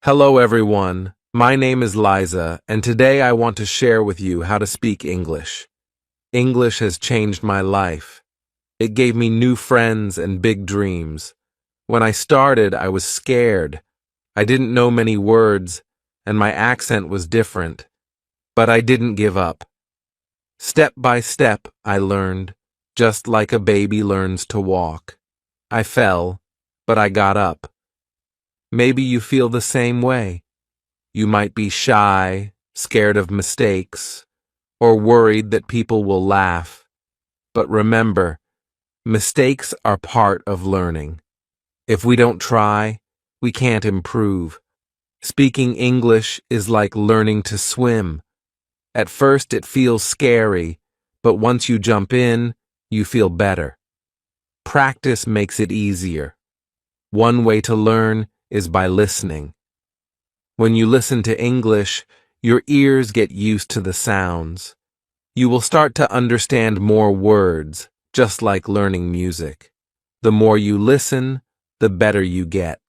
Hello everyone, my name is Liza, and today I want to share with you how to speak English. English has changed my life. It gave me new friends and big dreams. When I started, I was scared. I didn't know many words, and my accent was different. But I didn't give up. Step by step, I learned, just like a baby learns to walk. I fell, but I got up. Maybe you feel the same way. You might be shy, scared of mistakes, or worried that people will laugh. But remember, mistakes are part of learning. If we don't try, we can't improve. Speaking English is like learning to swim. At first it feels scary, but once you jump in, you feel better. Practice makes it easier. One way to learn is by listening. When you listen to English, your ears get used to the sounds. You will start to understand more words, just like learning music. The more you listen, the better you get.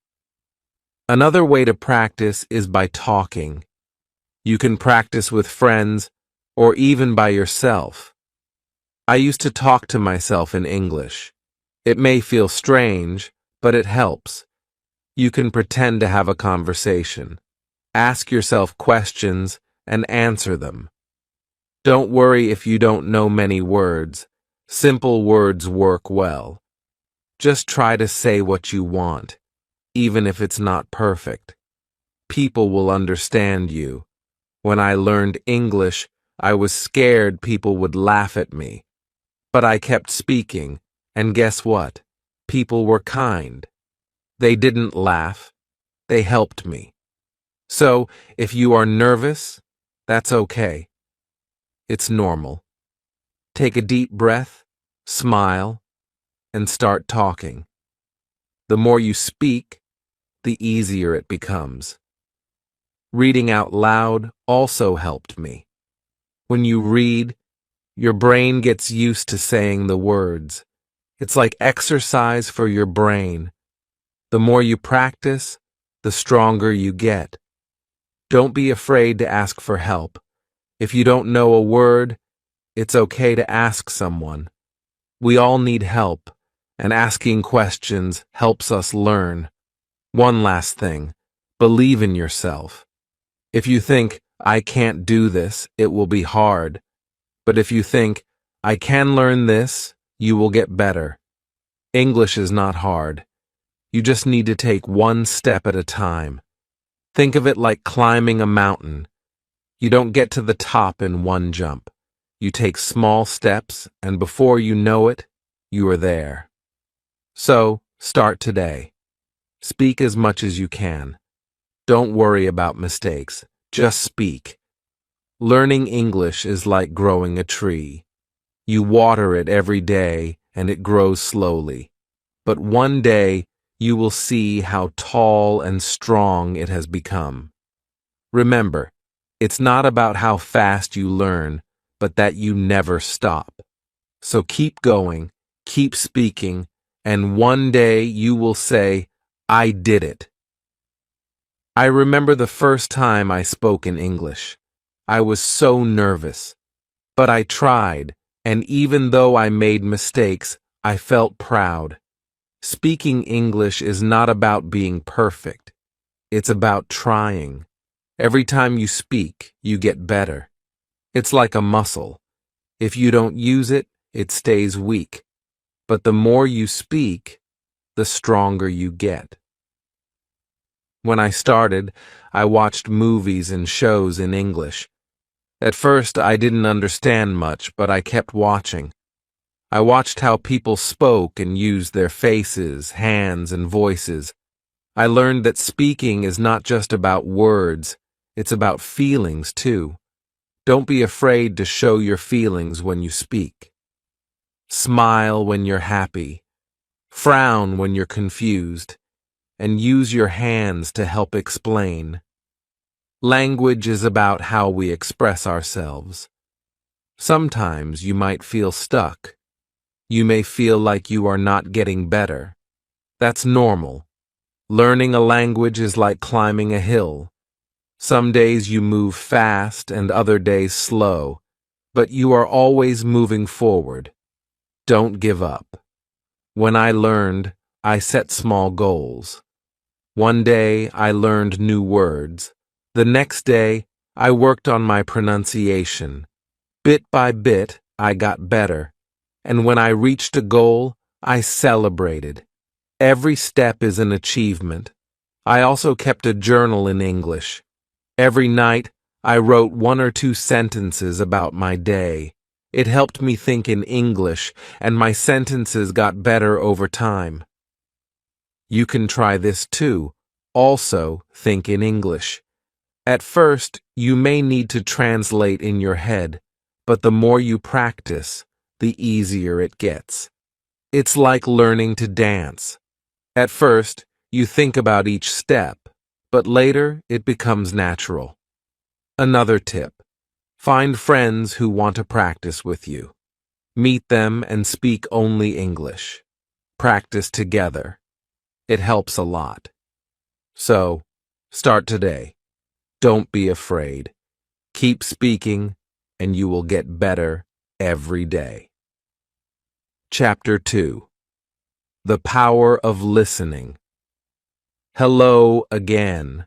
Another way to practice is by talking. You can practice with friends or even by yourself. I used to talk to myself in English. It may feel strange, but it helps. You can pretend to have a conversation. Ask yourself questions and answer them. Don't worry if you don't know many words. Simple words work well. Just try to say what you want, even if it's not perfect. People will understand you. When I learned English, I was scared people would laugh at me. But I kept speaking, and guess what? People were kind. They didn't laugh. They helped me. So, if you are nervous, that's okay. It's normal. Take a deep breath, smile, and start talking. The more you speak, the easier it becomes. Reading out loud also helped me. When you read, your brain gets used to saying the words. It's like exercise for your brain. The more you practice, the stronger you get. Don't be afraid to ask for help. If you don't know a word, it's okay to ask someone. We all need help, and asking questions helps us learn. One last thing, believe in yourself. If you think, I can't do this, it will be hard. But if you think, I can learn this, you will get better. English is not hard. You just need to take one step at a time. Think of it like climbing a mountain. You don't get to the top in one jump. You take small steps, and before you know it, you are there. So, start today. Speak as much as you can. Don't worry about mistakes. Just speak. Learning English is like growing a tree. You water it every day, and it grows slowly. But one day, you will see how tall and strong it has become. Remember, it's not about how fast you learn, but that you never stop. So keep going, keep speaking, and one day you will say, I did it. I remember the first time I spoke in English. I was so nervous. But I tried, and even though I made mistakes, I felt proud. Speaking English is not about being perfect. It's about trying. Every time you speak, you get better. It's like a muscle. If you don't use it, it stays weak. But the more you speak, the stronger you get. When I started, I watched movies and shows in English. At first, I didn't understand much, but I kept watching. I watched how people spoke and used their faces, hands, and voices. I learned that speaking is not just about words, it's about feelings too. Don't be afraid to show your feelings when you speak. Smile when you're happy. Frown when you're confused. And use your hands to help explain. Language is about how we express ourselves. Sometimes you might feel stuck. You may feel like you are not getting better. That's normal. Learning a language is like climbing a hill. Some days you move fast and other days slow, but you are always moving forward. Don't give up. When I learned, I set small goals. One day I learned new words. The next day I worked on my pronunciation. Bit by bit, I got better. And when I reached a goal, I celebrated. Every step is an achievement. I also kept a journal in English. Every night, I wrote 1 or 2 sentences about my day. It helped me think in English, and my sentences got better over time. You can try this too. Also, think in English. At first, you may need to translate in your head, but the more you practice, the easier it gets. It's like learning to dance. At first, you think about each step, but later it becomes natural. Another tip: find friends who want to practice with you. Meet them and speak only English. Practice together. It helps a lot. So, start today. Don't be afraid. Keep speaking, and you will get better every day. Chapter 2: The Power of Listening. Hello again.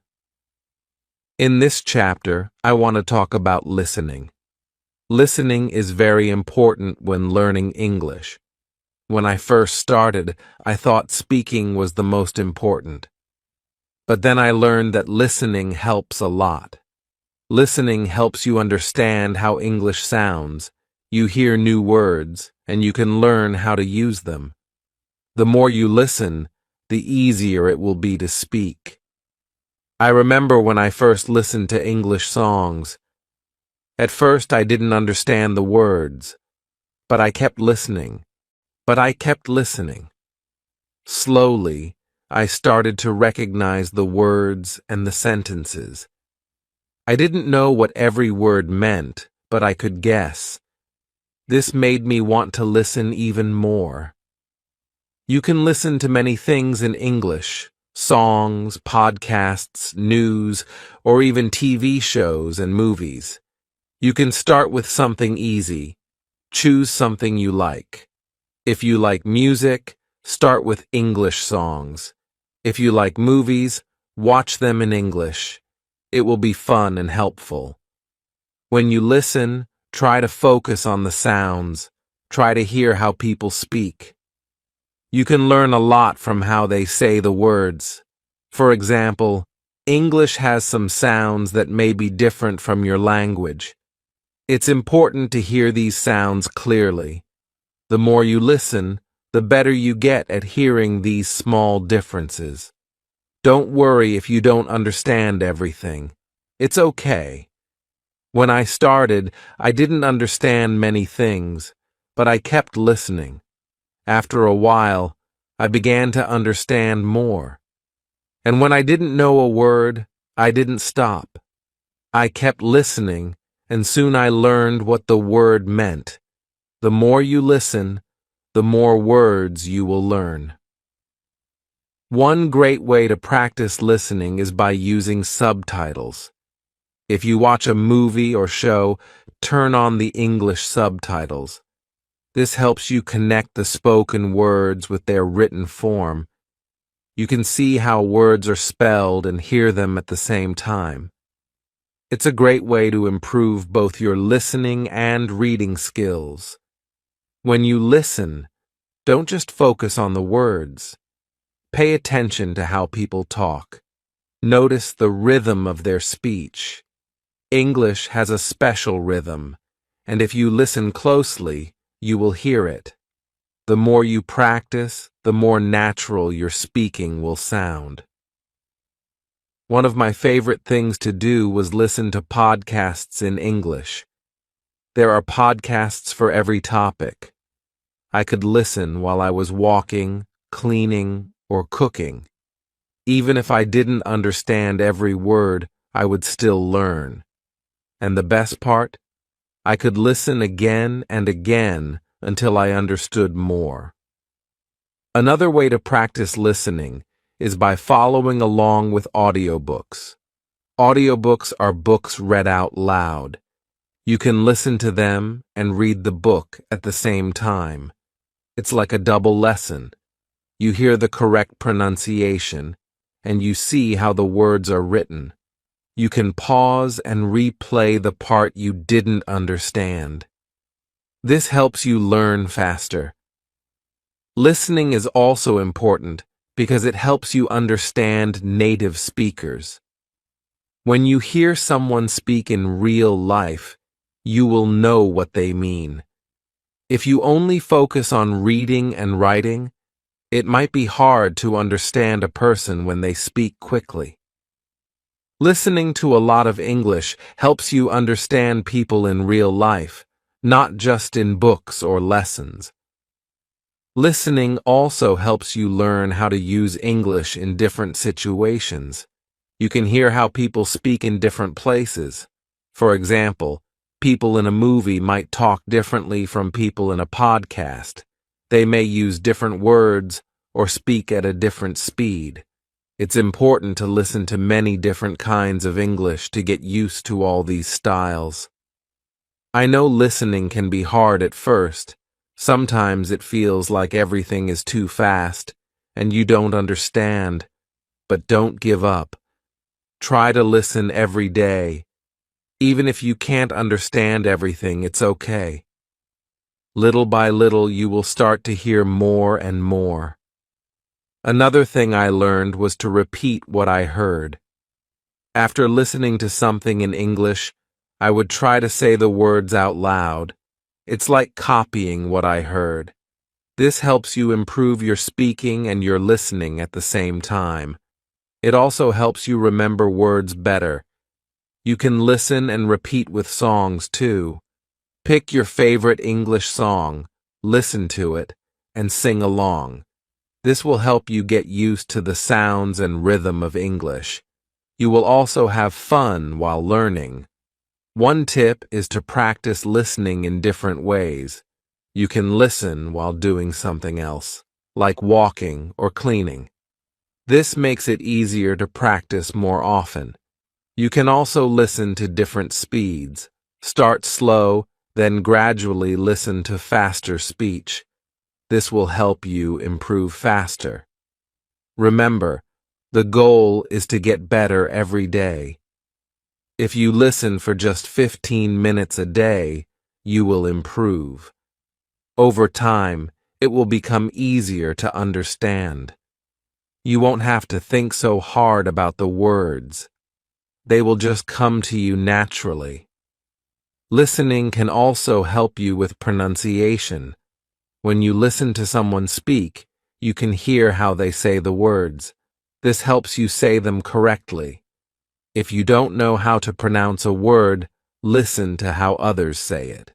In this chapter, I want to talk about listening. Listening is very important when learning English. When I first started, I thought speaking was the most important. But then I learned that listening helps a lot. Listening helps you understand how English sounds. You hear new words, and you can learn how to use them. The more you listen, the easier it will be to speak. I remember when I first listened to English songs. At first I didn't understand the words, but I kept listening. Slowly, I started to recognize the words and the sentences. I didn't know what every word meant, but I could guess. This made me want to listen even more. You can listen to many things in English: songs, podcasts, news, or even TV shows and movies. You can start with something easy. Choose something you like. If you like music, start with English songs. If you like movies, watch them in English. It will be fun and helpful. When you listen, try to focus on the sounds. Try to hear how people speak. You can learn a lot from how they say the words. For example, English has some sounds that may be different from your language. It's important to hear these sounds clearly. The more you listen, the better you get at hearing these small differences. Don't worry if you don't understand everything. It's okay. When I started, I didn't understand many things, but I kept listening. After a while, I began to understand more. And when I didn't know a word, I didn't stop. I kept listening, and soon I learned what the word meant. The more you listen, the more words you will learn. One great way to practice listening is by using subtitles. If you watch a movie or show, turn on the English subtitles. This helps you connect the spoken words with their written form. You can see how words are spelled and hear them at the same time. It's a great way to improve both your listening and reading skills. When you listen, don't just focus on the words. Pay attention to how people talk. Notice the rhythm of their speech. English has a special rhythm, and if you listen closely, you will hear it. The more you practice, the more natural your speaking will sound. One of my favorite things to do was listen to podcasts in English. There are podcasts for every topic. I could listen while I was walking, cleaning, or cooking. Even if I didn't understand every word, I would still learn. And the best part? I could listen again and again until I understood more. Another way to practice listening is by following along with audiobooks. Audiobooks are books read out loud. You can listen to them and read the book at the same time. It's like a double lesson. You hear the correct pronunciation, and you see how the words are written. You can pause and replay the part you didn't understand. This helps you learn faster. Listening is also important because it helps you understand native speakers. When you hear someone speak in real life, you will know what they mean. If you only focus on reading and writing, it might be hard to understand a person when they speak quickly. Listening to a lot of English helps you understand people in real life, not just in books or lessons. Listening also helps you learn how to use English in different situations. You can hear how people speak in different places. For example, people in a movie might talk differently from people in a podcast. They may use different words or speak at a different speed. It's important to listen to many different kinds of English to get used to all these styles. I know listening can be hard at first. Sometimes it feels like everything is too fast and you don't understand, but don't give up. Try to listen every day. Even if you can't understand everything, it's okay. Little by little, you will start to hear more and more. Another thing I learned was to repeat what I heard. After listening to something in English, I would try to say the words out loud. It's like copying what I heard. This helps you improve your speaking and your listening at the same time. It also helps you remember words better. You can listen and repeat with songs too. Pick your favorite English song, listen to it, and sing along. This will help you get used to the sounds and rhythm of English. You will also have fun while learning. One tip is to practice listening in different ways. You can listen while doing something else, like walking or cleaning. This makes it easier to practice more often. You can also listen to different speeds. Start slow, then gradually listen to faster speech. This will help you improve faster. Remember, the goal is to get better every day. If you listen for just 15 minutes a day, you will improve. Over time, it will become easier to understand. You won't have to think so hard about the words. They will just come to you naturally. Listening can also help you with pronunciation. When you listen to someone speak, you can hear how they say the words. This helps you say them correctly. If you don't know how to pronounce a word, listen to how others say it.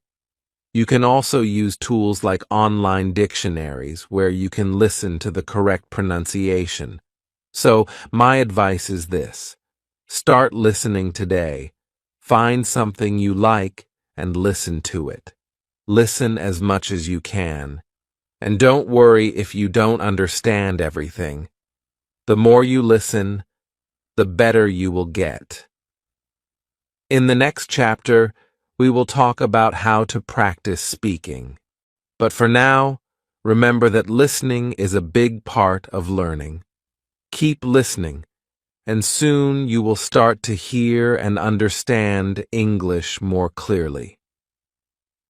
You can also use tools like online dictionaries where you can listen to the correct pronunciation. So, my advice is this. Start listening today. Find something you like and listen to it. Listen as much as you can. And don't worry if you don't understand everything. The more you listen, the better you will get. In the next chapter, we will talk about how to practice speaking. But for now, remember that listening is a big part of learning. Keep listening, and soon you will start to hear and understand English more clearly.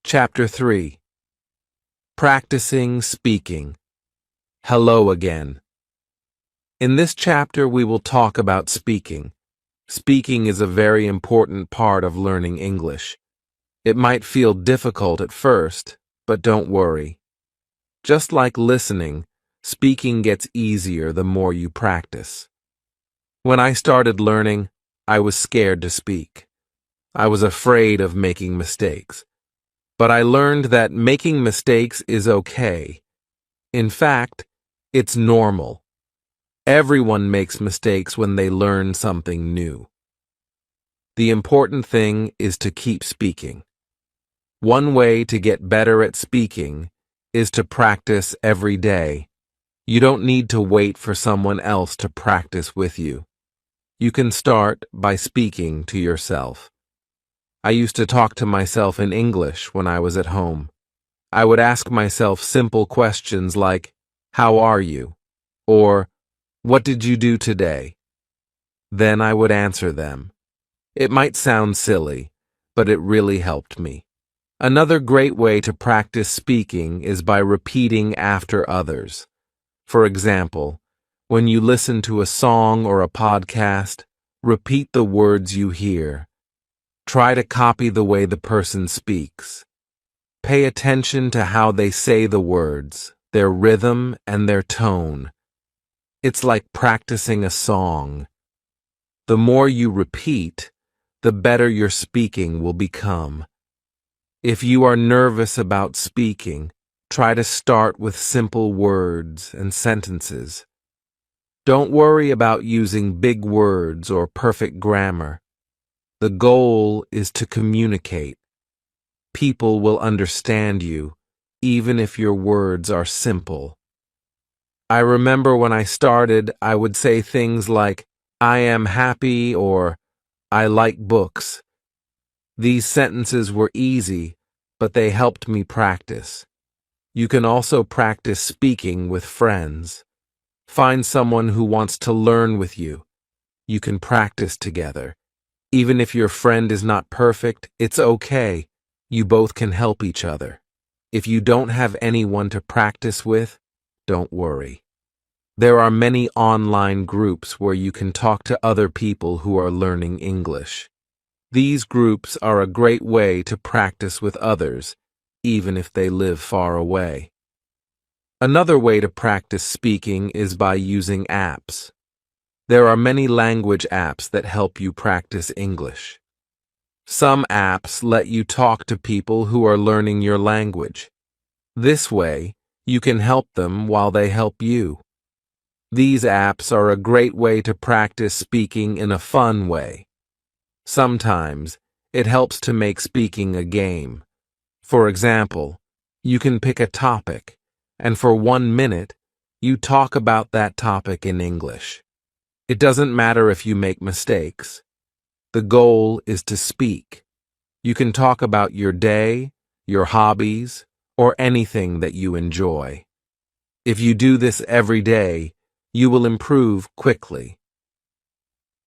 Chapter 3. Practicing Speaking. Hello again. In this chapter, we will talk about speaking. Speaking is a very important part of learning English. It might feel difficult at first, but don't worry. Just like listening, speaking gets easier the more you practice. When I started learning, I was scared to speak. I was afraid of making mistakes. But I learned that making mistakes is okay. In fact, it's normal. Everyone makes mistakes when they learn something new. The important thing is to keep speaking. One way to get better at speaking is to practice every day. You don't need to wait for someone else to practice with you. You can start by speaking to yourself. I used to talk to myself in English when I was at home. I would ask myself simple questions like, "How are you?" or "What did you do today?" Then I would answer them. It might sound silly, but it really helped me. Another great way to practice speaking is by repeating after others. For example, when you listen to a song or a podcast, repeat the words you hear. Try to copy the way the person speaks. Pay attention to how they say the words, their rhythm, and their tone. It's like practicing a song. The more you repeat, the better your speaking will become. If you are nervous about speaking, try to start with simple words and sentences. Don't worry about using big words or perfect grammar. The goal is to communicate. People will understand you, even if your words are simple. I remember when I started, I would say things like, "I am happy" or "I like books." These sentences were easy, but they helped me practice. You can also practice speaking with friends. Find someone who wants to learn with you. You can practice together. Even if your friend is not perfect, it's okay. You both can help each other. If you don't have anyone to practice with, don't worry. There are many online groups where you can talk to other people who are learning English. These groups are a great way to practice with others, even if they live far away. Another way to practice speaking is by using apps. There are many language apps that help you practice English. Some apps let you talk to people who are learning your language. This way, you can help them while they help you. These apps are a great way to practice speaking in a fun way. Sometimes, it helps to make speaking a game. For example, you can pick a topic, and for 1 minute, you talk about that topic in English. It doesn't matter if you make mistakes. The goal is to speak. You can talk about your day, your hobbies, or anything that you enjoy. If you do this every day, you will improve quickly.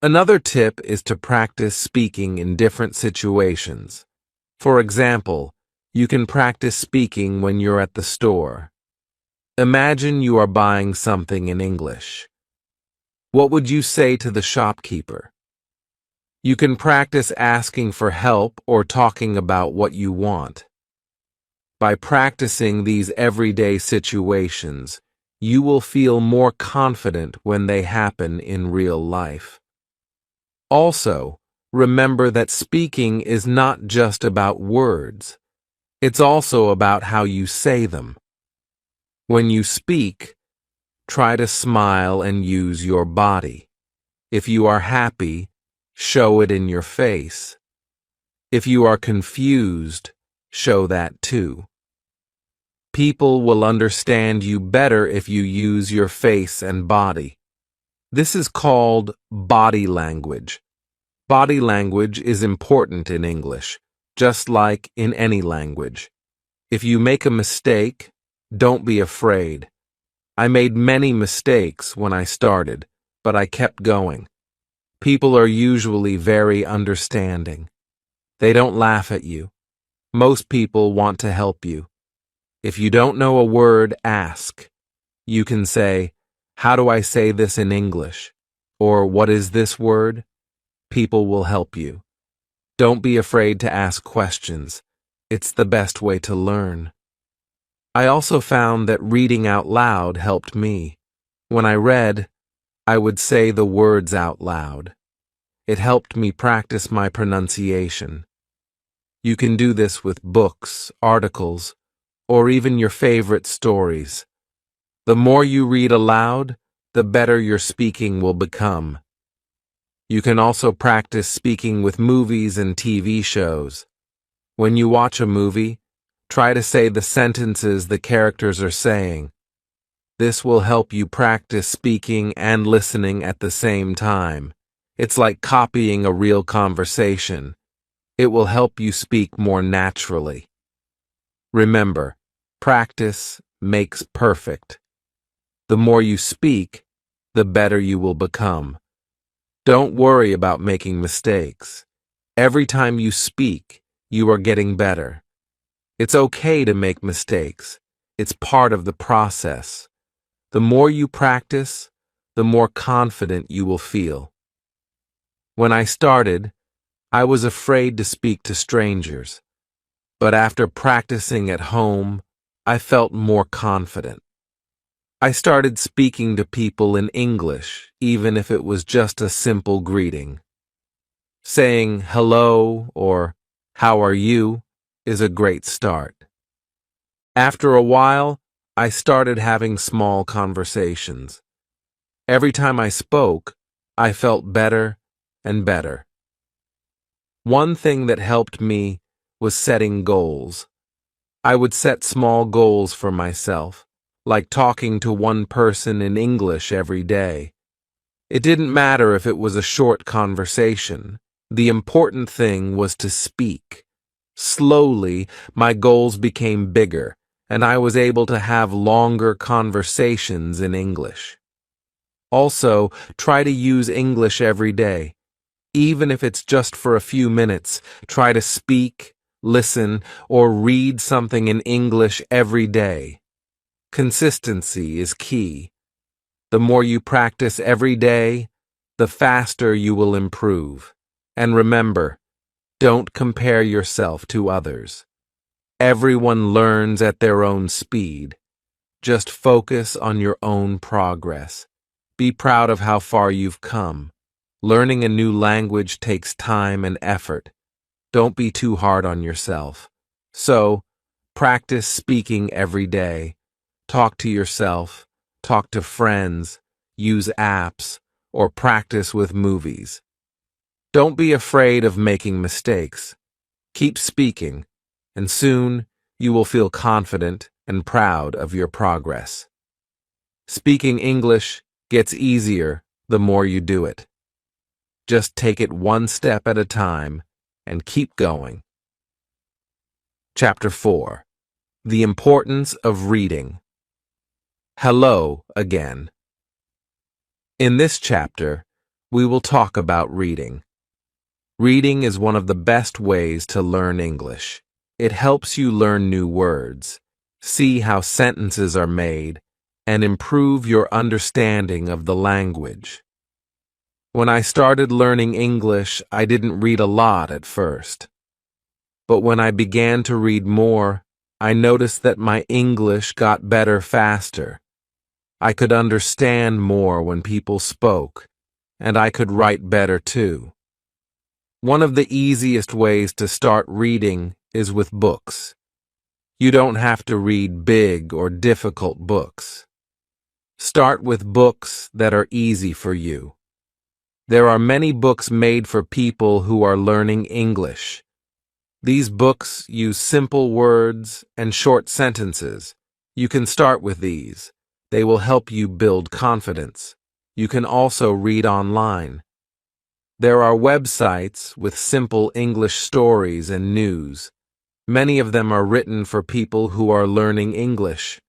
Another tip is to practice speaking in different situations. For example, you can practice speaking when you're at the store. Imagine you are buying something in English. What would you say to the shopkeeper? You can practice asking for help or talking about what you want. By practicing these everyday situations, you will feel more confident when they happen in real life. Also, remember that speaking is not just about words. It's also about how you say them. When you speak, try to smile and use your body. If you are happy, show it in your face. If you are confused, show that too. People will understand you better if you use your face and body. This is called body language. Body language is important in English, just like in any language. If you make a mistake, don't be afraid. I made many mistakes when I started, but I kept going. People are usually very understanding. They don't laugh at you. Most people want to help you. If you don't know a word, ask. You can say, "How do I say this in English?" Or, "What is this word?" People will help you. Don't be afraid to ask questions. It's the best way to learn. I also found that reading out loud helped me. When I read, I would say the words out loud. It helped me practice my pronunciation. You can do this with books, articles, or even your favorite stories. The more you read aloud, the better your speaking will become. You can also practice speaking with movies and TV shows. When you watch a movie, try to say the sentences the characters are saying. This will help you practice speaking and listening at the same time. It's like copying a real conversation. It will help you speak more naturally. Remember, practice makes perfect. The more you speak, the better you will become. Don't worry about making mistakes. Every time you speak, you are getting better. It's okay to make mistakes. It's part of the process. The more you practice, the more confident you will feel. When I started, I was afraid to speak to strangers, but after practicing at home, I felt more confident. I started speaking to people in English, even if it was just a simple greeting. Saying hello or how are you is a great start. After a while, I started having small conversations. Every time I spoke, I felt better and better. One thing that helped me was setting goals. I would set small goals for myself, like talking to one person in English every day. It didn't matter if it was a short conversation. The important thing was to speak. Slowly, my goals became bigger, and I was able to have longer conversations in English. Also, try to use English every day. Even if it's just for a few minutes, try to speak, listen, or read something in English every day. Consistency is key. The more you practice every day, the faster you will improve. And remember, don't compare yourself to others. Everyone learns at their own speed. Just focus on your own progress. Be proud of how far you've come. Learning a new language takes time and effort. Don't be too hard on yourself. So, practice speaking every day. Talk to yourself, talk to friends, use apps, or practice with movies. Don't be afraid of making mistakes. Keep speaking, and soon you will feel confident and proud of your progress. Speaking English gets easier the more you do it. Just take it one step at a time and keep going. Chapter 4. The Importance of Reading. Hello again. In this chapter, we will talk about reading. Reading is one of the best ways to learn English. It helps you learn new words, see how sentences are made, and improve your understanding of the language. When I started learning English, I didn't read a lot at first. But when I began to read more, I noticed that my English got better faster. I could understand more when people spoke, and I could write better too. One of the easiest ways to start reading is with books. You don't have to read big or difficult books. Start with books that are easy for you. There are many books made for people who are learning English. These books use simple words and short sentences. You can start with these. They will help you build confidence. You can also read online. There are websites with simple English stories and news. Many of them are written for people who are learning English.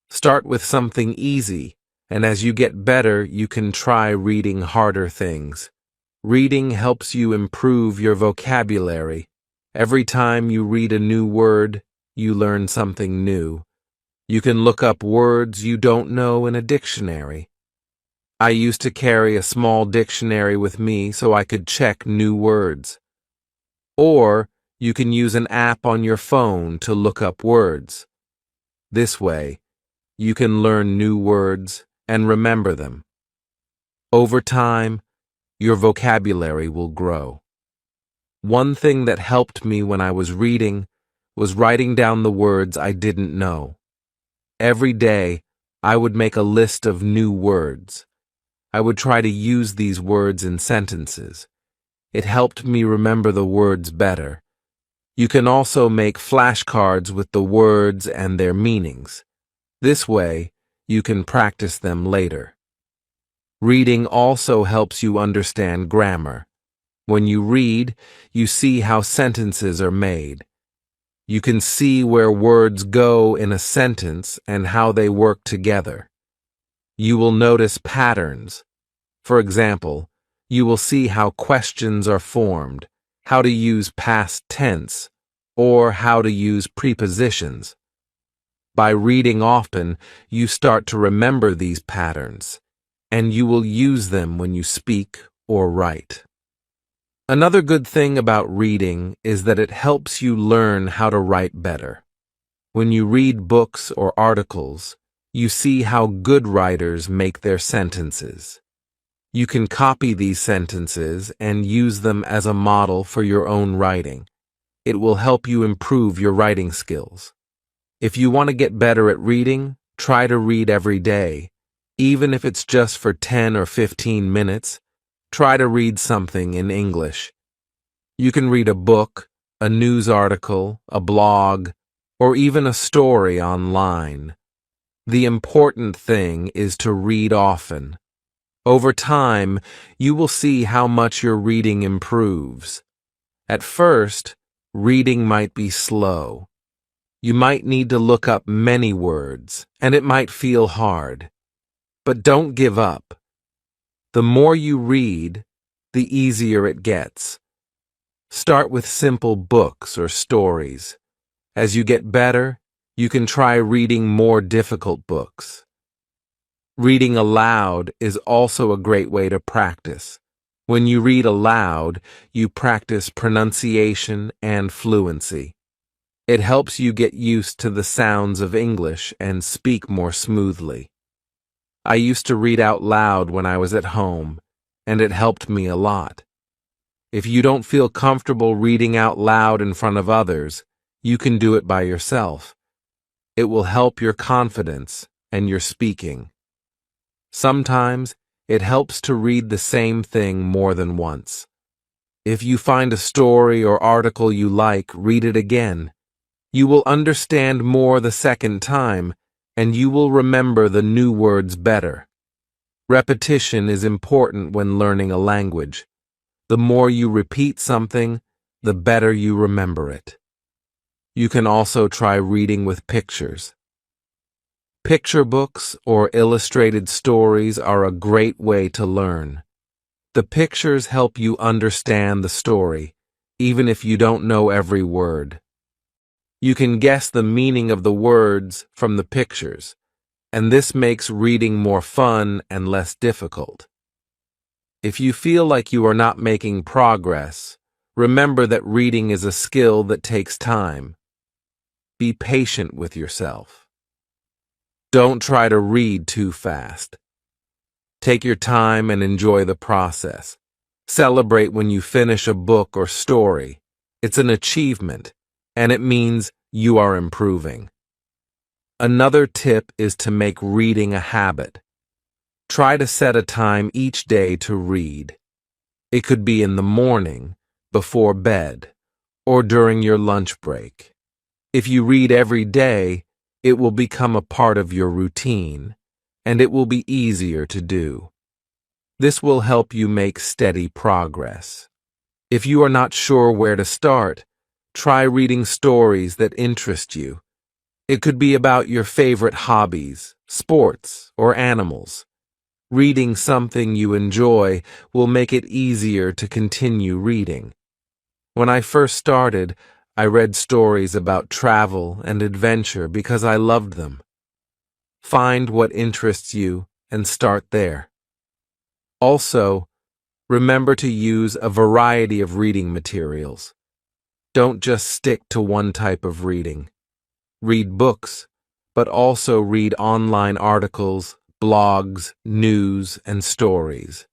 Start with something easy, and as you get better, you can try reading harder things. Reading helps you improve your vocabulary. Every time you read a new word, you learn something new. You can look up words you don't know in a dictionary. I used to carry a small dictionary with me so I could check new words. Or you can use an app on your phone to look up words. This way, you can learn new words and remember them. Over time, your vocabulary will grow. One thing that helped me when I was reading was writing down the words I didn't know. Every day, I would make a list of new words. I would try to use these words in sentences. It helped me remember the words better. You can also make flashcards with the words and their meanings. This way, you can practice them later. Reading also helps you understand grammar. When you read, you see how sentences are made. You can see where words go in a sentence and how they work together. You will notice patterns. For example, you will see how questions are formed, how to use past tense, or how to use prepositions. By reading often, you start to remember these patterns, and you will use them when you speak or write. Another good thing about reading is that it helps you learn how to write better. When you read books or articles, you see how good writers make their sentences. You can copy these sentences and use them as a model for your own writing. It will help you improve your writing skills. If you want to get better at reading, try to read every day. Even if it's just for 10 or 15 minutes, try to read something in English. You can read a book, a news article, a blog, or even a story online. The important thing is to read often. Over time, you will see how much your reading improves. At first, reading might be slow. You might need to look up many words, and it might feel hard. But don't give up. The more you read, the easier it gets. Start with simple books or stories. As you get better, you can try reading more difficult books. Reading aloud is also a great way to practice. When you read aloud, you practice pronunciation and fluency. It helps you get used to the sounds of English and speak more smoothly. I used to read out loud when I was at home, and it helped me a lot. If you don't feel comfortable reading out loud in front of others, you can do it by yourself. It will help your confidence and your speaking. Sometimes it helps to read the same thing more than once. If you find a story or article you like, read it again. You will understand more the second time, and you will remember the new words better. Repetition is important when learning a language. The more you repeat something, the better you remember it. You can also try reading with pictures. Picture books or illustrated stories are a great way to learn. The pictures help you understand the story, even if you don't know every word. You can guess the meaning of the words from the pictures, and this makes reading more fun and less difficult. If you feel like you are not making progress, remember that reading is a skill that takes time. Be patient with yourself. Don't try to read too fast. Take your time and enjoy the process. Celebrate when you finish a book or story. It's an achievement, and it means you are improving. Another tip is to make reading a habit. Try to set a time each day to read. It could be in the morning, before bed, or during your lunch break. If you read every day, it will become a part of your routine, and it will be easier to do. This will help you make steady progress. If you are not sure where to start, try reading stories that interest you. It could be about your favorite hobbies, sports, or animals. Reading something you enjoy will make it easier to continue reading. When I first started, I read stories about travel and adventure because I loved them. Find what interests you and start there. Also, remember to use a variety of reading materials. Don't just stick to one type of reading. Read books, but also read online articles, blogs, news, and stories.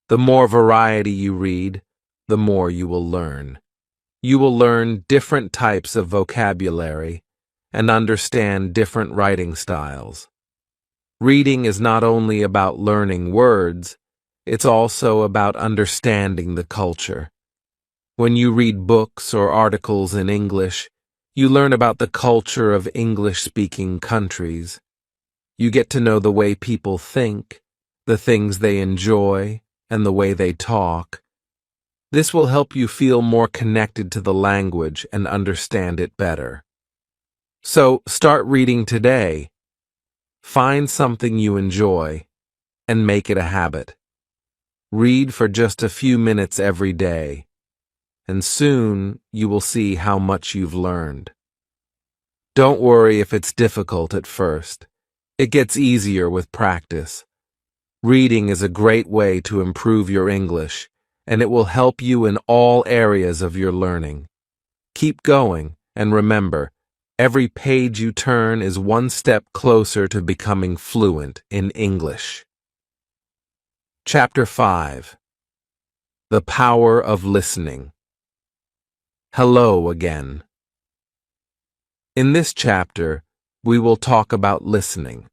The more variety you read, the more you will learn. You will learn different types of vocabulary and understand different writing styles. Reading is not only about learning words, it's also about understanding the culture. When you read books or articles in English, you learn about the culture of English-speaking countries. You get to know the way people think, the things they enjoy, and the way they talk. This will help you feel more connected to the language and understand it better. So, start reading today. Find something you enjoy and make it a habit. Read for just a few minutes every day, and soon you will see how much you've learned. Don't worry if it's difficult at first. It gets easier with practice. Reading is a great way to improve your English, and it will help you in all areas of your learning. Keep going, and remember, every page you turn is one step closer to becoming fluent in English. Chapter 5. The Power of Listening. Hello again. In this chapter, we will talk about listening.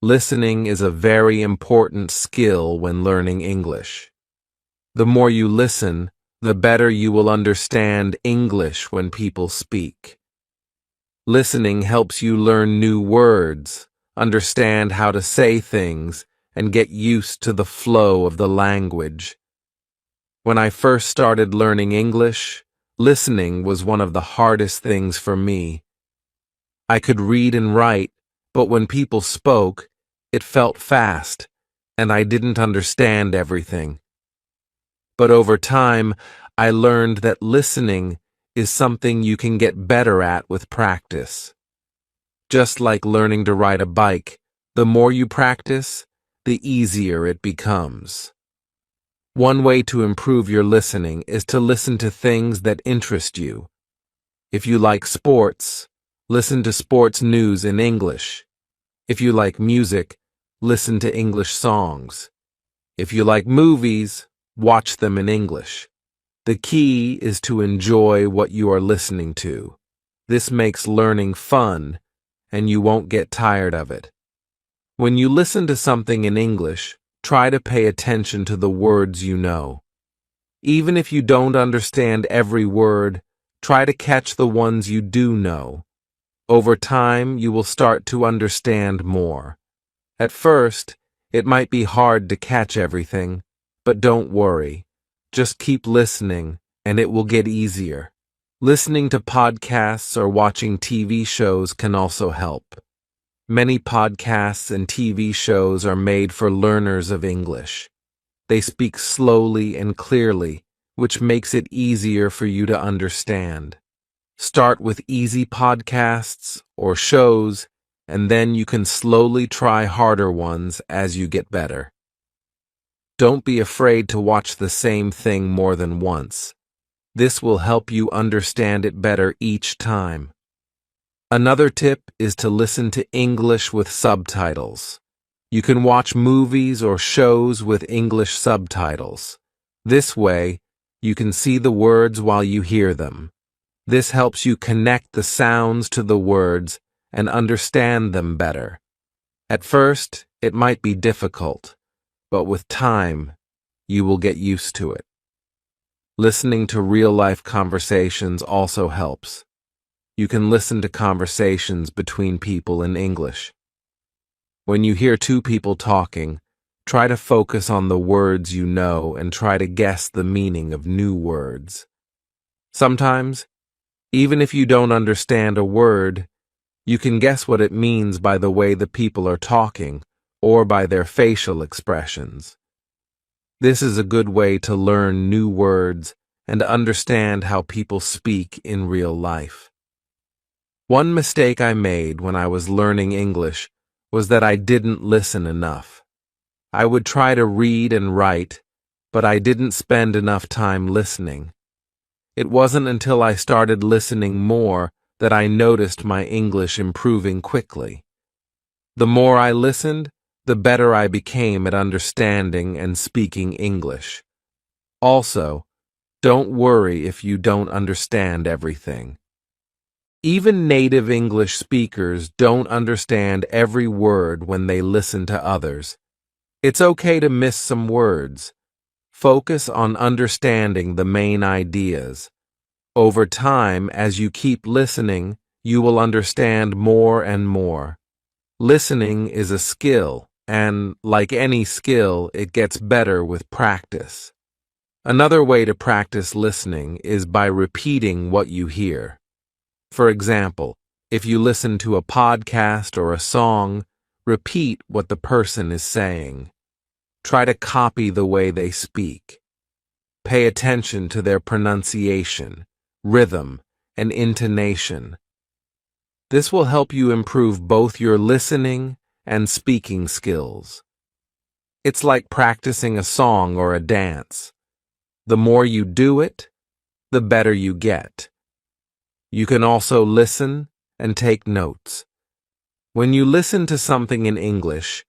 Listening is a very important skill when learning English. The more you listen, the better you will understand English when people speak. Listening helps you learn new words, understand how to say things, and get used to the flow of the language. When I first started learning English, listening was one of the hardest things for me. I could read and write, but when people spoke, it felt fast, and I didn't understand everything. But over time, I learned that listening is something you can get better at with practice. Just like learning to ride a bike, the more you practice, the easier it becomes. One way to improve your listening is to listen to things that interest you. If you like sports, listen to sports news in English. If you like music, listen to English songs. If you like movies, watch them in English. The key is to enjoy what you are listening to. This makes learning fun, and you won't get tired of it. When you listen to something in English, try to pay attention to the words you know. Even if you don't understand every word, try to catch the ones you do know. Over time, you will start to understand more. At first, it might be hard to catch everything, but don't worry. Just keep listening, and it will get easier. Listening to podcasts or watching TV shows can also help. Many podcasts and TV shows are made for learners of English. They speak slowly and clearly, which makes it easier for you to understand. Start with easy podcasts or shows, and then you can slowly try harder ones as you get better. Don't be afraid to watch the same thing more than once. This will help you understand it better each time. Another tip is to listen to English with subtitles. You can watch movies or shows with English subtitles. This way, you can see the words while you hear them. This helps you connect the sounds to the words and understand them better. At first, it might be difficult, but with time, you will get used to it. Listening to real-life conversations also helps. You can listen to conversations between people in English. When you hear two people talking, try to focus on the words you know and try to guess the meaning of new words. Sometimes, even if you don't understand a word, you can guess what it means by the way the people are talking or by their facial expressions. This is a good way to learn new words and understand how people speak in real life. One mistake I made when I was learning English was that I didn't listen enough. I would try to read and write, but I didn't spend enough time listening. It wasn't until I started listening more that I noticed my English improving quickly. The more I listened, the better I became at understanding and speaking English. Also, don't worry if you don't understand everything. Even native English speakers don't understand every word when they listen to others. It's okay to miss some words. Focus on understanding the main ideas. Over time, as you keep listening, you will understand more and more. Listening is a skill, and like any skill, it gets better with practice. Another way to practice listening is by repeating what you hear. For example, if you listen to a podcast or a song, repeat what the person is saying. Try to copy the way they speak. Pay attention to their pronunciation, rhythm, and intonation. This will help you improve both your listening and speaking skills. It's like practicing a song or a dance. The more you do it, the better you get. You can also listen and take notes. When you listen to something in English,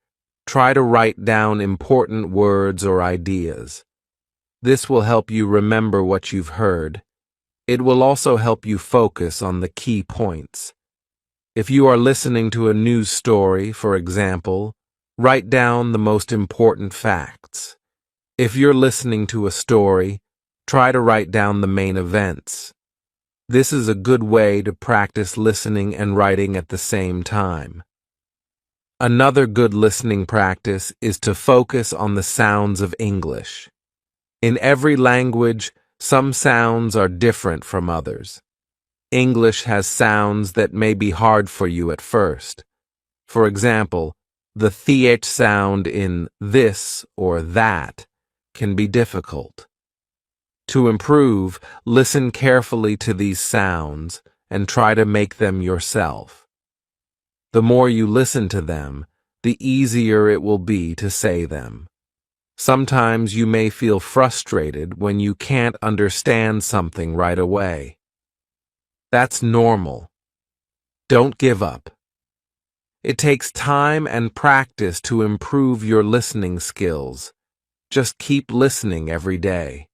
try to write down important words or ideas. This will help you remember what you've heard. It will also help you focus on the key points. If you are listening to a news story, for example, write down the most important facts. If you're listening to a story, try to write down the main events. This is a good way to practice listening and writing at the same time. Another good listening practice is to focus on the sounds of English. In every language, some sounds are different from others. English has sounds that may be hard for you at first. For example, the th sound in this or that can be difficult. To improve, listen carefully to these sounds and try to make them yourself. The more you listen to them, the easier it will be to say them. Sometimes you may feel frustrated when you can't understand something right away. That's normal. Don't give up. It takes time and practice to improve your listening skills. Just keep listening every day.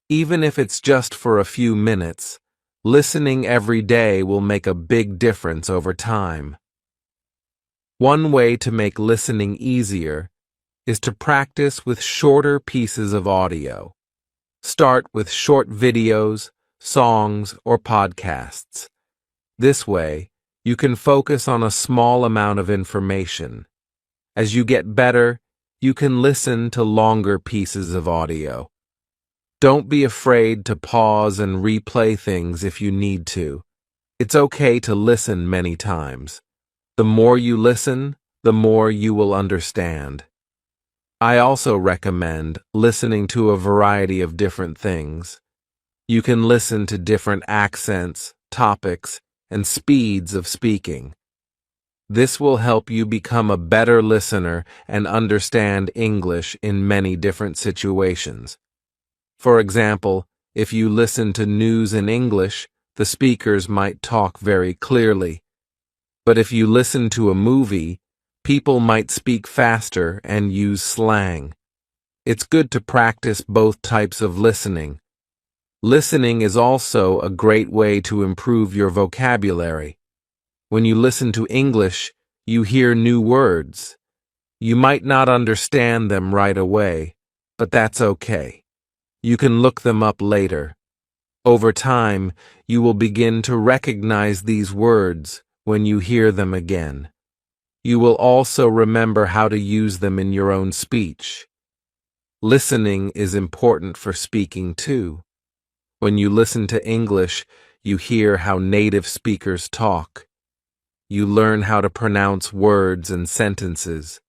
Even if it's just for a few minutes, listening every day will make a big difference over time. One way to make listening easier is to practice with shorter pieces of audio. Start with short videos, songs, or podcasts. This way, you can focus on a small amount of information. As you get better, you can listen to longer pieces of audio. Don't be afraid to pause and replay things if you need to. It's okay to listen many times. The more you listen, the more you will understand. I also recommend listening to a variety of different things. You can listen to different accents, topics, and speeds of speaking. This will help you become a better listener and understand English in many different situations. For example, if you listen to news in English, the speakers might talk very clearly. But if you listen to a movie, people might speak faster and use slang. It's good to practice both types of listening. Listening is also a great way to improve your vocabulary. When you listen to English, you hear new words. You might not understand them right away, but that's okay. You can look them up later. Over time, you will begin to recognize these words when you hear them again. You will also remember how to use them in your own speech. Listening is important for speaking too. When you listen to English, you hear how native speakers talk. You learn how to pronounce words and sentences.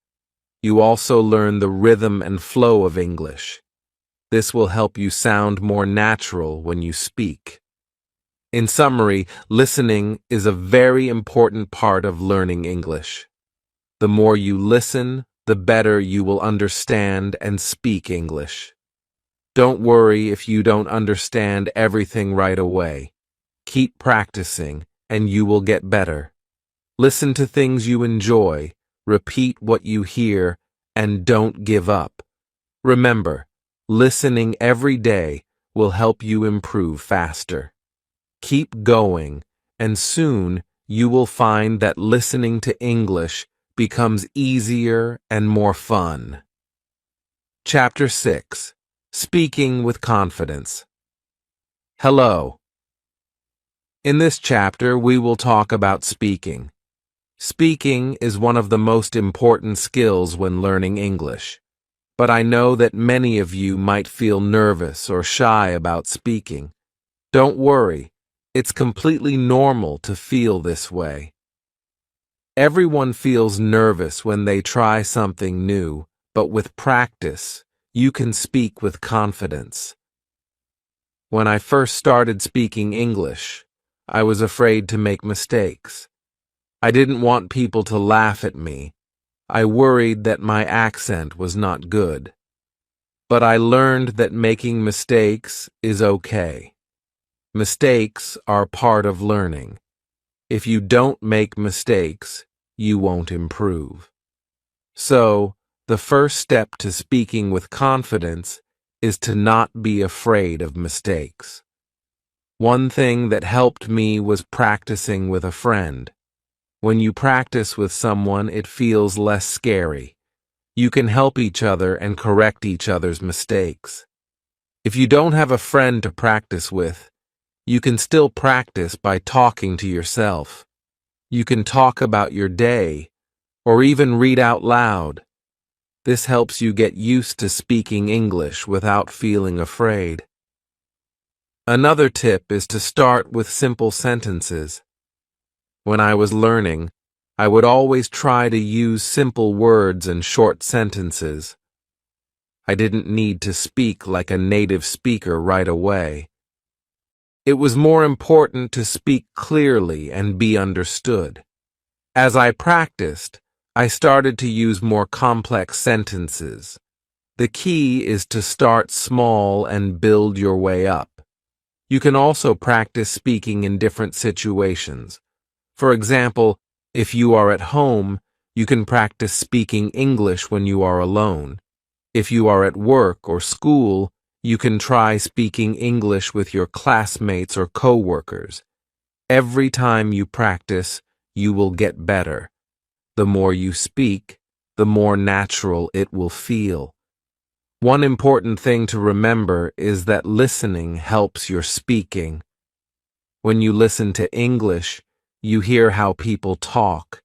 You also learn the rhythm and flow of English. This will help you sound more natural when you speak. In summary, listening is a very important part of learning English. The more you listen, the better you will understand and speak English. Don't worry if you don't understand everything right away. Keep practicing, and you will get better. Listen to things you enjoy, repeat what you hear, and don't give up. Remember, listening every day will help you improve faster. Keep going, and soon you will find that listening to English becomes easier and more fun. Chapter 6. Speaking with Confidence. Hello. In this chapter, we will talk about speaking. Speaking is one of the most important skills when learning English, but I know that many of you might feel nervous or shy about speaking. Don't worry, it's completely normal to feel this way. Everyone feels nervous when they try something new, but with practice, you can speak with confidence. When I first started speaking English, I was afraid to make mistakes. I didn't want people to laugh at me. I worried that my accent was not good. But I learned that making mistakes is okay. Mistakes are part of learning. If you don't make mistakes, you won't improve. So, the first step to speaking with confidence is to not be afraid of mistakes. One thing that helped me was practicing with a friend. When you practice with someone, it feels less scary. You can help each other and correct each other's mistakes. If you don't have a friend to practice with, you can still practice by talking to yourself. You can talk about your day, or even read out loud. This helps you get used to speaking English without feeling afraid. Another tip is to start with simple sentences. When I was learning, I would always try to use simple words and short sentences. I didn't need to speak like a native speaker right away. It was more important to speak clearly and be understood. As I practiced, I started to use more complex sentences. The key is to start small and build your way up. You can also practice speaking in different situations. For example, if you are at home, you can practice speaking English when you are alone. If you are at work or school, you can try speaking English with your classmates or coworkers. Every time you practice, you will get better. The more you speak, the more natural it will feel. One important thing to remember is that listening helps your speaking. When you listen to English, you hear how people talk.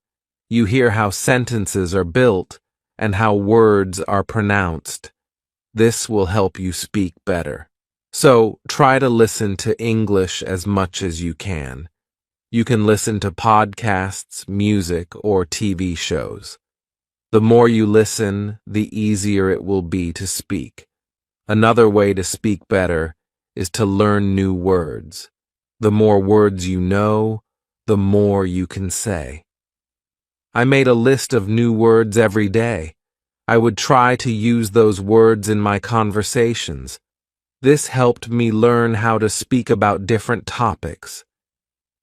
You hear how sentences are built and how words are pronounced. This will help you speak better. So, try to listen to English as much as you can. You can listen to podcasts, music, or TV shows. The more you listen, the easier it will be to speak. Another way to speak better is to learn new words. The more words you know, the more you can say. I made a list of new words every day. I would try to use those words in my conversations. This helped me learn how to speak about different topics.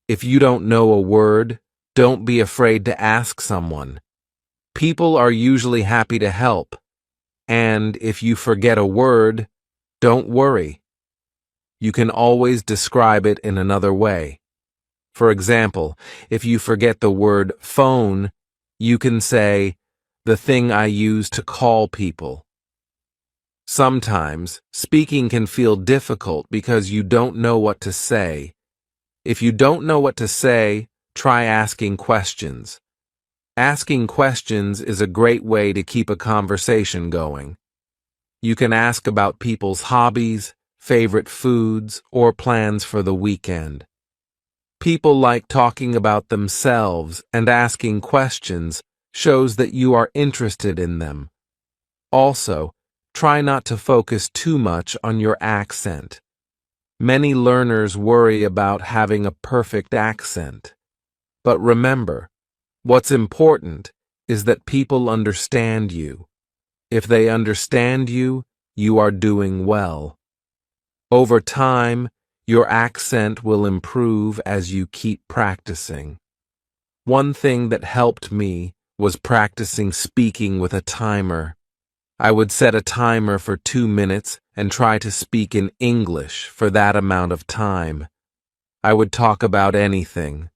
If you don't know a word, don't be afraid to ask someone. People are usually happy to help. And if you forget a word, don't worry. You can always describe it in another way. For example, if you forget the word phone, you can say, the thing I use to call people. Sometimes, speaking can feel difficult because you don't know what to say. If you don't know what to say, try asking questions. Asking questions is a great way to keep a conversation going. You can ask about people's hobbies, favorite foods, or plans for the weekend. People like talking about themselves, and asking questions shows that you are interested in them. Also, try not to focus too much on your accent. Many learners worry about having a perfect accent. But remember, what's important is that people understand you. If they understand you, you are doing well. Over time, your accent will improve as you keep practicing. One thing that helped me was practicing speaking with a timer. I would set a timer for 2 minutes and try to speak in English for that amount of time. I would talk about anything,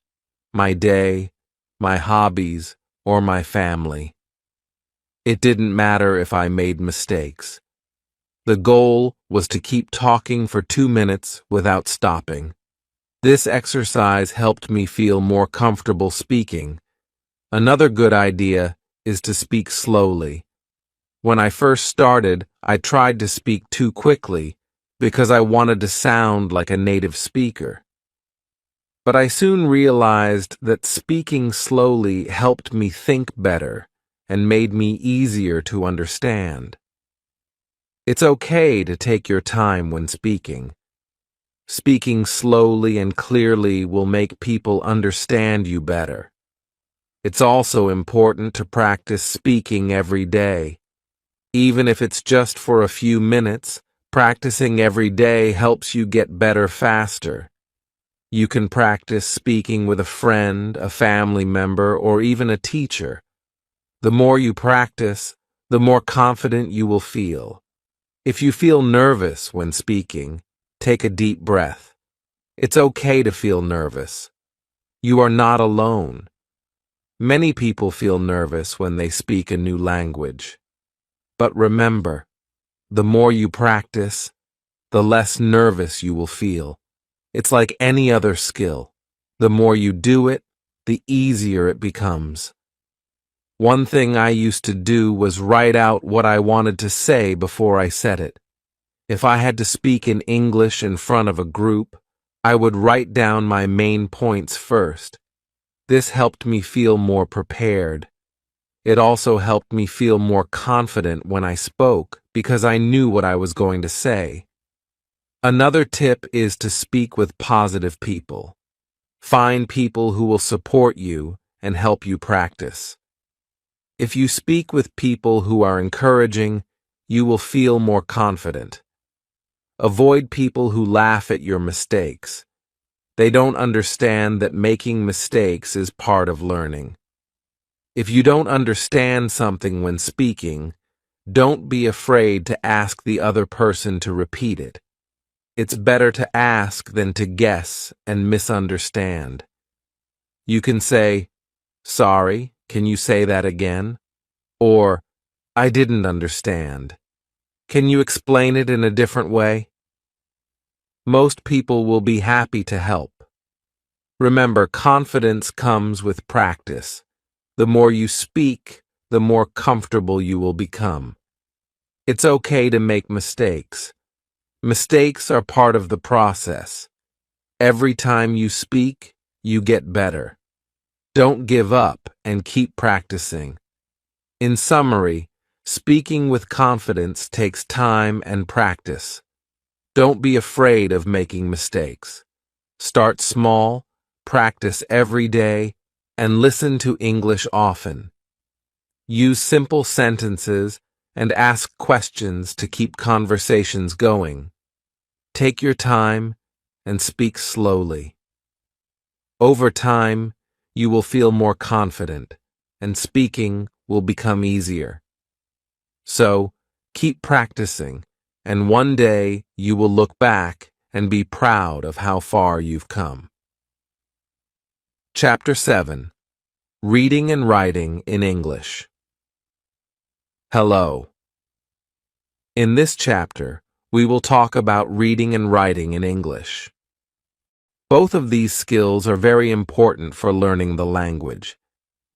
my day, my hobbies, or my family. It didn't matter if I made mistakes. The goal was to keep talking for 2 minutes without stopping. This exercise helped me feel more comfortable speaking. Another good idea is to speak slowly. When I first started, I tried to speak too quickly because I wanted to sound like a native speaker. But I soon realized that speaking slowly helped me think better and made me easier to understand. It's okay to take your time when speaking. Speaking slowly and clearly will make people understand you better. It's also important to practice speaking every day. Even if it's just for a few minutes, practicing every day helps you get better faster. You can practice speaking with a friend, a family member, or even a teacher. The more you practice, the more confident you will feel. If you feel nervous when speaking, take a deep breath. It's okay to feel nervous. You are not alone. Many people feel nervous when they speak a new language. But remember, the more you practice, the less nervous you will feel. It's like any other skill. The more you do it, the easier it becomes. One thing I used to do was write out what I wanted to say before I said it. If I had to speak in English in front of a group, I would write down my main points first. This helped me feel more prepared. It also helped me feel more confident when I spoke because I knew what I was going to say. Another tip is to speak with positive people. Find people who will support you and help you practice. If you speak with people who are encouraging, you will feel more confident. Avoid people who laugh at your mistakes. They don't understand that making mistakes is part of learning. If you don't understand something when speaking, don't be afraid to ask the other person to repeat it. It's better to ask than to guess and misunderstand. You can say, "Sorry, can you say that again?" Or, "I didn't understand. Can you explain it in a different way?" Most people will be happy to help. Remember, confidence comes with practice. The more you speak, the more comfortable you will become. It's okay to make mistakes. Mistakes are part of the process. Every time you speak, you get better. Don't give up and keep practicing. In summary, speaking with confidence takes time and practice. Don't be afraid of making mistakes. Start small, practice every day, and listen to English often. Use simple sentences and ask questions to keep conversations going. Take your time and speak slowly. Over time, you will feel more confident, and speaking will become easier. So, keep practicing, and one day you will look back and be proud of how far you've come. Chapter 7. Reading and Writing in English. Hello. In this chapter, we will talk about reading and writing in English. Both of these skills are very important for learning the language.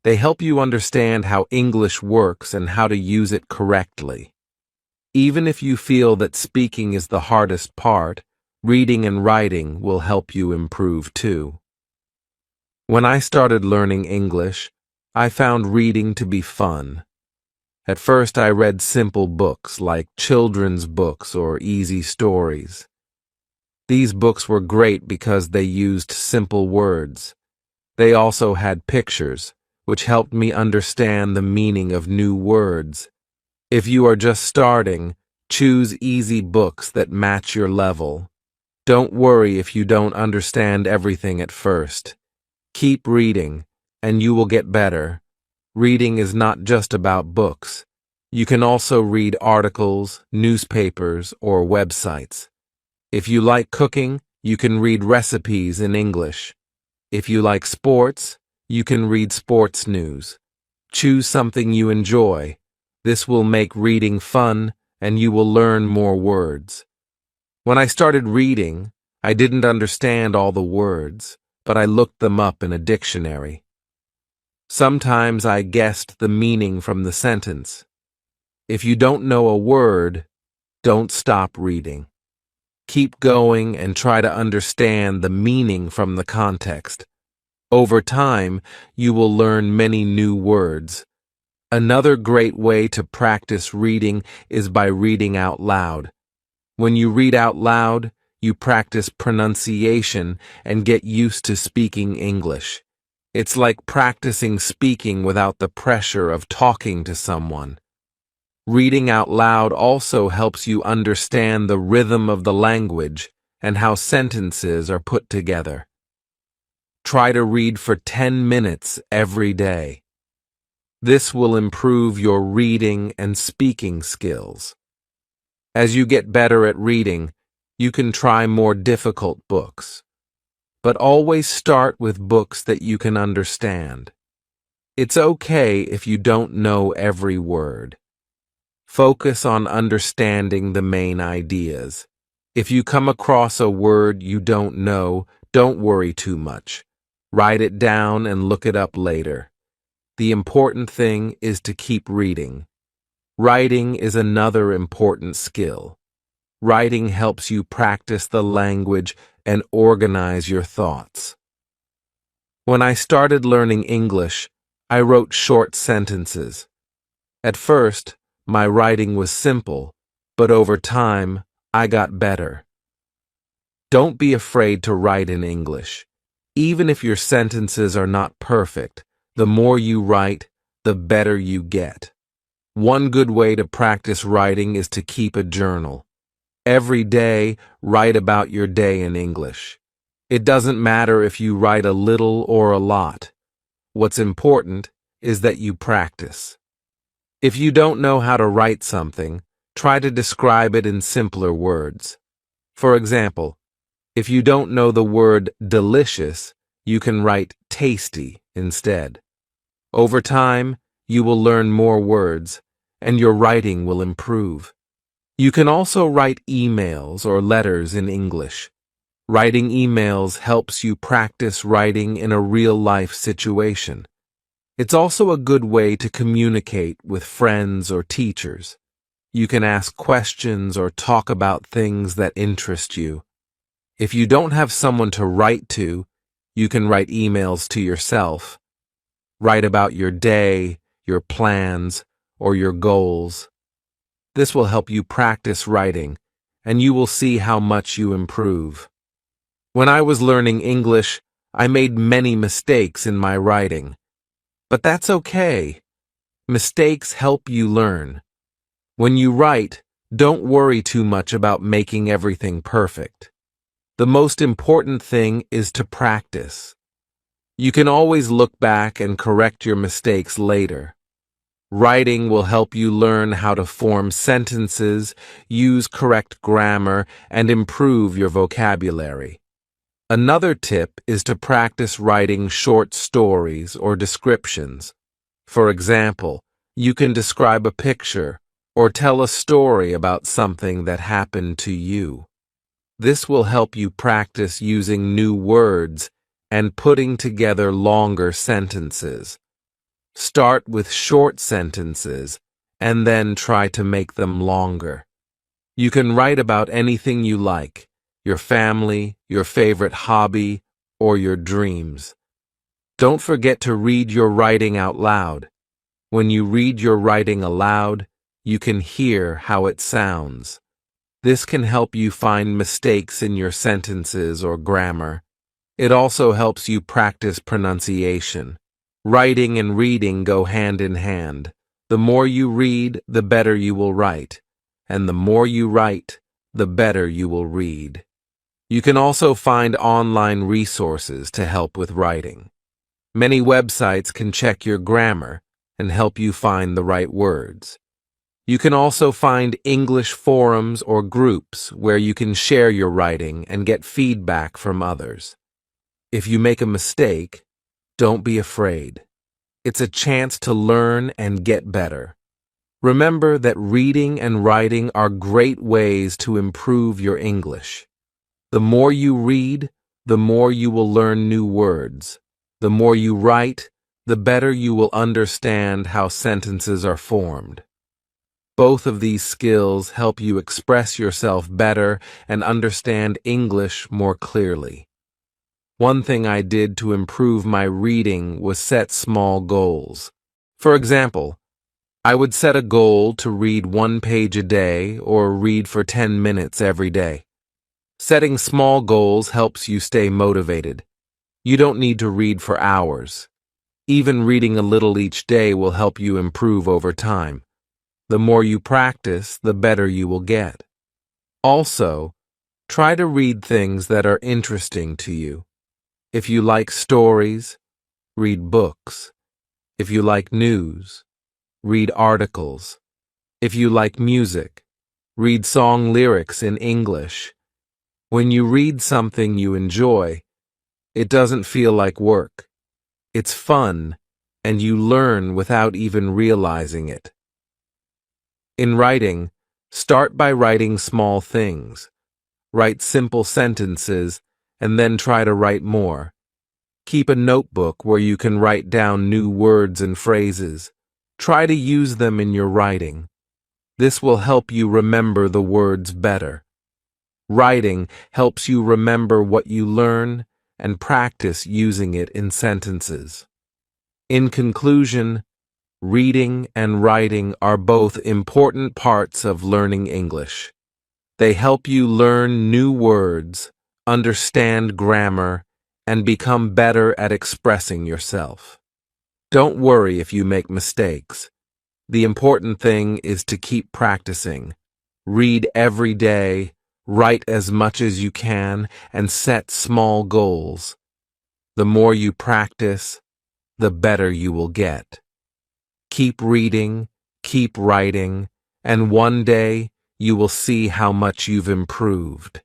They help you understand how English works and how to use it correctly. Even if you feel that speaking is the hardest part, reading and writing will help you improve too. When I started learning English, I found reading to be fun. At first, I read simple books like children's books or easy stories. These books were great because they used simple words. They also had pictures, which helped me understand the meaning of new words. If you are just starting, choose easy books that match your level. Don't worry if you don't understand everything at first. Keep reading, and you will get better. Reading is not just about books. You can also read articles, newspapers, or websites. If you like cooking, you can read recipes in English. If you like sports, you can read sports news. Choose something you enjoy. This will make reading fun, and you will learn more words. When I started reading, I didn't understand all the words, but I looked them up in a dictionary. Sometimes I guessed the meaning from the sentence. If you don't know a word, don't stop reading. Keep going and try to understand the meaning from the context. Over time, you will learn many new words. Another great way to practice reading is by reading out loud. When you read out loud, you practice pronunciation and get used to speaking English. It's like practicing speaking without the pressure of talking to someone. Reading out loud also helps you understand the rhythm of the language and how sentences are put together. Try to read for 10 minutes every day. This will improve your reading and speaking skills. As you get better at reading, you can try more difficult books. But always start with books that you can understand. It's okay if you don't know every word. Focus on understanding the main ideas. If you come across a word you don't know, don't worry too much. Write it down and look it up later. The important thing is to keep reading. Writing is another important skill. Writing helps you practice the language and organize your thoughts. When I started learning English, I wrote short sentences. At first, my writing was simple, but over time, I got better. Don't be afraid to write in English. Even if your sentences are not perfect, the more you write, the better you get. One good way to practice writing is to keep a journal. Every day, write about your day in English. It doesn't matter if you write a little or a lot. What's important is that you practice. If you don't know how to write something, try to describe it in simpler words. For example, if you don't know the word delicious, you can write tasty instead. Over time, you will learn more words, and your writing will improve. You can also write emails or letters in English. Writing emails helps you practice writing in a real-life situation. It's also a good way to communicate with friends or teachers. You can ask questions or talk about things that interest you. If you don't have someone to write to, you can write emails to yourself. Write about your day, your plans, or your goals. This will help you practice writing, and you will see how much you improve. When I was learning English, I made many mistakes in my writing. But that's okay. Mistakes help you learn. When you write, don't worry too much about making everything perfect. The most important thing is to practice. You can always look back and correct your mistakes later. Writing will help you learn how to form sentences, use correct grammar, and improve your vocabulary. Another tip is to practice writing short stories or descriptions. For example, you can describe a picture or tell a story about something that happened to you. This will help you practice using new words and putting together longer sentences. Start with short sentences and then try to make them longer. You can write about anything you like. Your family, your favorite hobby, or your dreams. Don't forget to read your writing out loud. When you read your writing aloud, you can hear how it sounds. This can help you find mistakes in your sentences or grammar. It also helps you practice pronunciation. Writing and reading go hand in hand. The more you read, the better you will write. And the more you write, the better you will read. You can also find online resources to help with writing. Many websites can check your grammar and help you find the right words. You can also find English forums or groups where you can share your writing and get feedback from others. If you make a mistake, don't be afraid. It's a chance to learn and get better. Remember that reading and writing are great ways to improve your English. The more you read, the more you will learn new words. The more you write, the better you will understand how sentences are formed. Both of these skills help you express yourself better and understand English more clearly. One thing I did to improve my reading was set small goals. For example, I would set a goal to read 1 page a day or read for 10 minutes every day. Setting small goals helps you stay motivated. You don't need to read for hours. Even reading a little each day will help you improve over time. The more you practice, the better you will get. Also, try to read things that are interesting to you. If you like stories, read books. If you like news, read articles. If you like music, read song lyrics in English. When you read something you enjoy, it doesn't feel like work. It's fun, and you learn without even realizing it. In writing, start by writing small things. Write simple sentences, and then try to write more. Keep a notebook where you can write down new words and phrases. Try to use them in your writing. This will help you remember the words better. Writing helps you remember what you learn and practice using it in sentences. In conclusion, reading and writing are both important parts of learning English. They help you learn new words, understand grammar, and become better at expressing yourself. Don't worry if you make mistakes. The important thing is to keep practicing. Read every day, write as much as you can, and set small goals. The more you practice, the better you will get. Keep reading, keep writing, and one day you will see how much you've improved.